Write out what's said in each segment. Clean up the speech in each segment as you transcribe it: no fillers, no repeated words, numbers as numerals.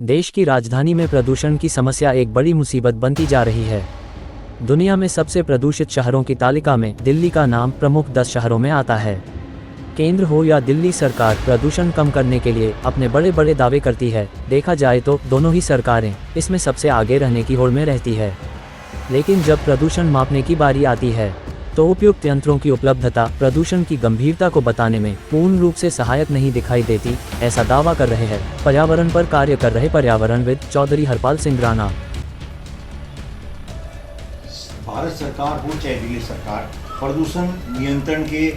देश की राजधानी में प्रदूषण की समस्या एक बड़ी मुसीबत बनती जा रही है। दुनिया में सबसे प्रदूषित शहरों की तालिका में दिल्ली का नाम प्रमुख 10 शहरों में आता है। केंद्र हो या दिल्ली सरकार प्रदूषण कम करने के लिए अपने बड़े बड़े दावे करती है। देखा जाए तो दोनों ही सरकारें इसमें सबसे आगे रहने की होड़ में रहती है। लेकिन जब प्रदूषण मापने की बारी आती है तो उपयुक्त यंत्रों की उपलब्धता प्रदूषण की गंभीरता को बताने में पूर्ण रूप से सहायक नहीं दिखाई देती। ऐसा दावा कर रहे हैं पर्यावरण पर कार्य कर रहे पर्यावरणविद चौधरी हरपाल सिंह राणा। भारत सरकार हो चाहे दिल्ली सरकार, प्रदूषण नियंत्रण के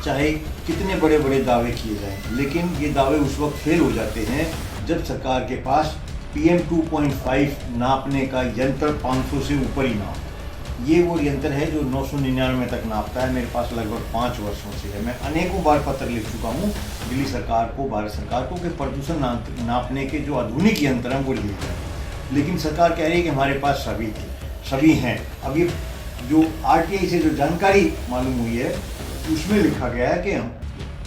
चाहे कितने बड़े बड़े दावे किए जाएं, लेकिन ये दावे उस वक्त फेल हो जाते हैं जब सरकार के पास PM 2.5 नापने का यंत्र 500 से ऊपर ही ना हो। ये वो यंत्र है जो 999 तक नापता है। मेरे पास लगभग 5 वर्षों से है। मैं अनेकों बार पत्र लिख चुका हूँ दिल्ली सरकार को, भारत सरकार को, कि प्रदूषण नापने के जो आधुनिक यंत्र हैं वो लिए जाए। लेकिन सरकार कह रही है कि हमारे पास सभी हैं। अब ये जो RTI से जो जानकारी मालूम हुई है उसमें लिखा गया है कि हम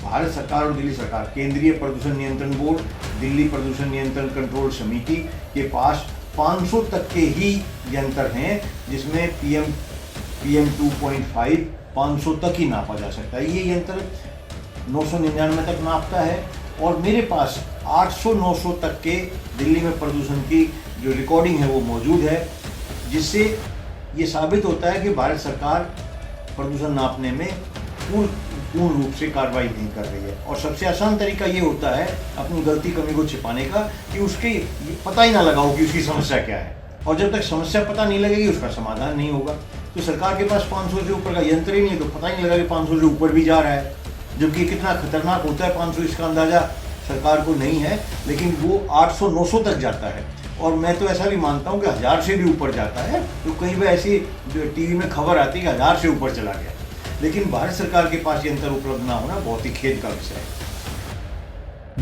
भारत सरकार और दिल्ली सरकार, केंद्रीय प्रदूषण नियंत्रण बोर्ड, दिल्ली प्रदूषण नियंत्रण कंट्रोल समिति के पास 500 तक के ही यंत्र हैं जिसमें PM 2.5 500 तक ही नापा जा सकता है। ये यंत्र 999 तक नापता है और मेरे पास 800-900 तक के दिल्ली में प्रदूषण की जो रिकॉर्डिंग है वो मौजूद है, जिससे ये साबित होता है कि भारत सरकार प्रदूषण नापने में पूर्ण रूप से कार्रवाई नहीं कर रही है। और सबसे आसान तरीका ये होता है अपनी गलती कमी को छिपाने का कि उसके पता ही ना लगाओ कि उसकी समस्या क्या है, और जब तक समस्या पता नहीं लगेगी उसका समाधान नहीं होगा। तो सरकार के पास 500 से ऊपर का यंत्र ही नहीं है तो पता ही नहीं लगा कि 500 से ऊपर भी जा रहा है, जबकि कितना खतरनाक होता है 500, इसका अंदाज़ा सरकार को नहीं है, लेकिन वो 800-900 तक जाता है। और मैं तो ऐसा भी मानता हूँ कि 1000 से भी ऊपर जाता है। तो कहीं भी ऐसी TV में खबर आती है कि 1000 से ऊपर चला गया, लेकिन भारत सरकार के पास यंत्र उपलब्ध ना होना बहुत ही खेद का विषय है।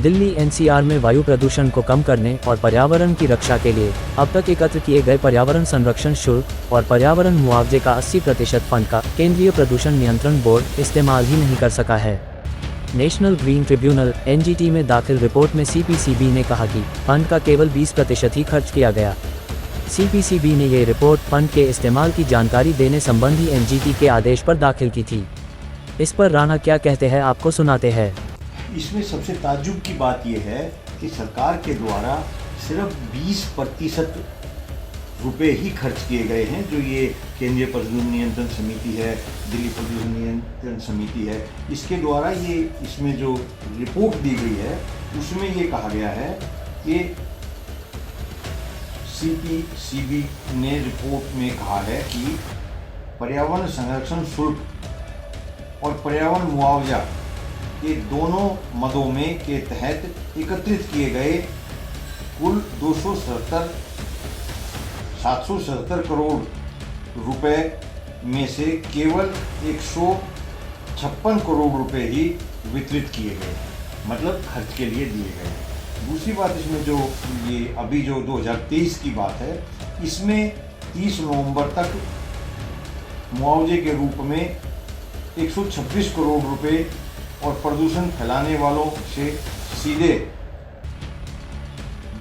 दिल्ली NCR में वायु प्रदूषण को कम करने और पर्यावरण की रक्षा के लिए अब तक एकत्र किए गए पर्यावरण संरक्षण शुल्क और पर्यावरण मुआवजे का 80% फंड का केंद्रीय प्रदूषण नियंत्रण बोर्ड इस्तेमाल ही नहीं कर सका है। नेशनल ग्रीन ट्रिब्यूनल NGT में दाखिल रिपोर्ट में CPCB ने कहा कि फंड का केवल 20% ही खर्च किया गया। CPCB ने ये रिपोर्ट फंड के इस्तेमाल की जानकारी देने संबंधी NGT के आदेश पर दाखिल की थी। इस पर राणा क्या कहते हैं आपको सुनाते हैं। इसमें सबसे ताज्जुब की बात यह है कि सरकार के द्वारा सिर्फ 20% रुपए ही खर्च किए गए हैं। जो ये केंद्रीय प्रदूषण नियंत्रण समिति है, दिल्ली प्रदूषण नियंत्रण समिति है, इसके द्वारा ये इसमें जो रिपोर्ट दी गई है उसमें ये कहा गया है कि CPCB ने रिपोर्ट में कहा है कि पर्यावरण संरक्षण शुल्क और पर्यावरण मुआवजा के दोनों मदों में के तहत एकत्रित किए गए कुल 777 करोड़ रुपए में से केवल 156 करोड़ रुपए ही वितरित किए गए, मतलब खर्च के लिए दिए गए। दूसरी बात इसमें जो ये अभी जो 2023 की बात है, इसमें 30 नवंबर तक मुआवजे के रूप में 126 करोड़ रुपए और प्रदूषण फैलाने वालों से सीधे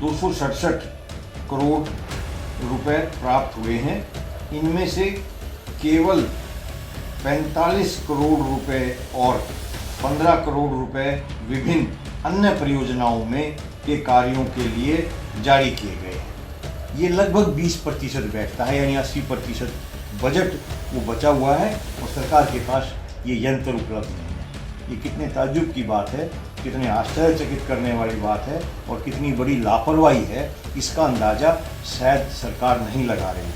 267 करोड़ रुपए प्राप्त हुए हैं। इनमें से केवल 45 करोड़ रुपए और 15 करोड़ रुपए विभिन्न अन्य परियोजनाओं में के कार्यों के लिए जारी किए गए हैं। ये लगभग 20% बैठता है, यानी 80% बजट वो बचा हुआ है और सरकार के पास ये यंत्र उपलब्ध नहीं है। ये कितने ताज्जुब की बात है, कितने आश्चर्यचकित करने वाली बात है और कितनी बड़ी लापरवाही है, इसका अंदाज़ा शायद सरकार नहीं लगा रही है।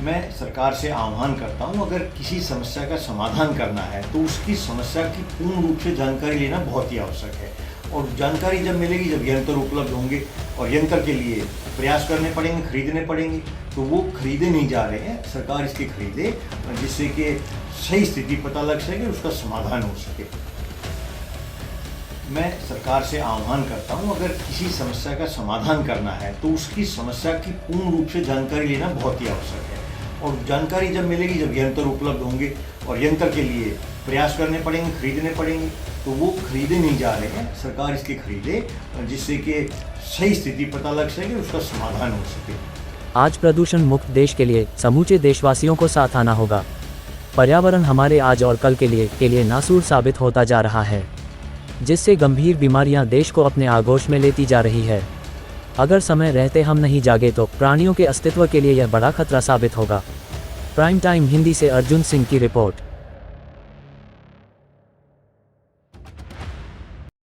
मैं सरकार से आह्वान करता हूँ, अगर किसी समस्या का समाधान करना है तो उसकी समस्या की पूर्ण रूप से जानकारी लेना बहुत ही आवश्यक है। और जानकारी जब मिलेगी, जब यंत्र उपलब्ध होंगे, और यंत्र के लिए प्रयास करने पड़ेंगे, खरीदने पड़ेंगे, तो वो खरीदे नहीं जा रहे हैं, सरकार इसके खरीदे जिससे कि सही स्थिति पता लग सके, उसका समाधान हो सके। मैं सरकार से आह्वान करता हूँ, अगर किसी समस्या का समाधान करना है तो उसकी समस्या की पूर्ण रूप से जानकारी लेना बहुत ही आवश्यक है। और जानकारी जब मिलेगी, जब यंत्र उपलब्ध होंगे, और यंत्र के लिए प्रयास करने पड़ेंगे, खरीदने पड़ेंगे। तो वो खरीदे नहीं जा रहे हैं, सरकार इसके खरीदे जिससे कि सही स्थिति पता लग सके, उसका समाधान हो सके। आज प्रदूषण मुक्त देश के लिए समूचे देशवासियों को साथ आना होगा। पर्यावरण हमारे आज और कल के लिए नासूर साबित होता जा रहा है, जिससे गंभीर बीमारियां देश को अपने आगोश में लेती जा रही है। अगर समय रहते हम नहीं जागे तो प्राणियों के अस्तित्व के लिए यह बड़ा खतरा साबित होगा। प्राइम टाइम हिंदी से अर्जुन सिंह की रिपोर्ट।